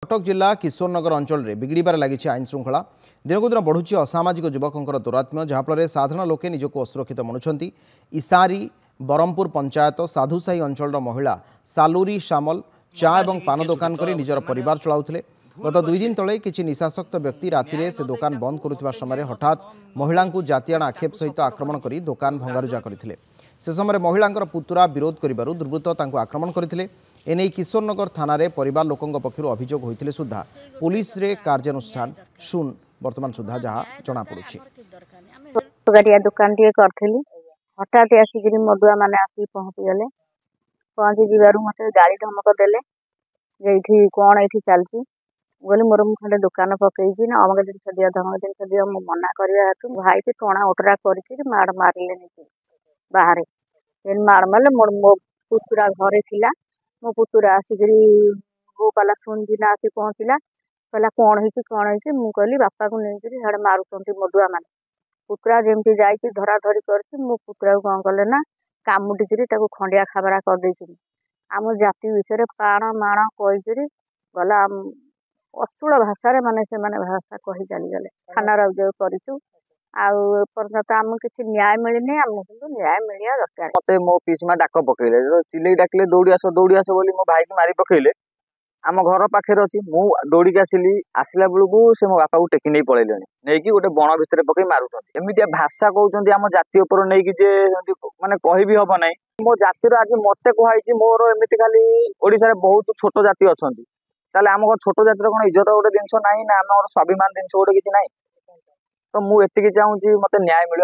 कटक जिला किशोरनगर अंचल में बिगड़बार लगी आईन श्रृंखला दिन को दिन बढ़ुची असामाजिक युवकों दुरात्म्य जहाँफल साधारण लोके निजक असुरक्षित मनुंट इसारी बरमपुर पंचायत साधुसाही अंचल महिला सालूरी सामल चा और पान दुकान कर निजर परिवार चलाउथिले। गत 2 दिन तले किसी निशासक्त व्यक्ति राति से दुकान बंद करुवा समय हठात महिला को जातियाण आक्षेप सहित आक्रमण कर दुकान भंगारुजा करथिले। से समय महिला पुतुरा विरोध करिबारु दुर्बृत्त तांको आक्रमण करथिले। एने किशोरनगर थाना रे परिवार लोकों पक्षरु अभियोग होइथिले सुद्धा पुलिस रे कार्यानुष्ठान शून वर्तमान सुद्धा जहाँ जना पड़ुछि। गाड़िया दुकान टे करथिली हठात आसिक मदुआ माने आसी पहुँची जीवारु मते गाड़ी धमक देले जे कौन ये चलती बोली मोर खंडे दुकान पकईकि ना अमक जिन दिया धमक जिन दिया मु मना करवा हेतु भाई के टणा ओटरा करके माड़ मारे बाहर माड़ मारे मोर मो पुतुरा घरे थिला मो पुतुरा आसिक गोपाला सुनदिना आसी पहुँचला कहला कौन है मु कहली बापा को नहीं हाड़े मारुंट मदुआ मान पुतुरा जमी जाकि धरा धरी कर मो पुतुरा को कौन कले ना कामुटिकी खंडिया खाबरा कर आम जाति विषय पाण माण कहीकि गला अश्लील भाषा माने से माने भाषा कही चलीगले थाना अभियोग करूँ आपर्यंत आम किसी न्याय मिलनी आम न्याय मिलवा दरकार। मत मो पीसीमा डाक पकड़े चिल्ले डाकिले दौड़ी आस बोली मो भाई की मारी पकड़े आम घर पाखे अच्छी मु दौड़ी आसिली आसला बेलू से मो बापा को टेकी नहीं पलैले नहीं गोटे बण भितर पकई मारुंट एमती भाषा कहते आम जाति उपर नहीं जे माने कही हम ना मो जातिर आज मत कहुई मोर एमती खाली ओडिशा रे बहुत छोट जाति अच्छा ताले आम छोट जातिर कौन इज्जत गोटे जिनस ना आम स्वाभिमान जिन गोटे किसी ना तो मुझे चाहूँगी मत न्याय मिल।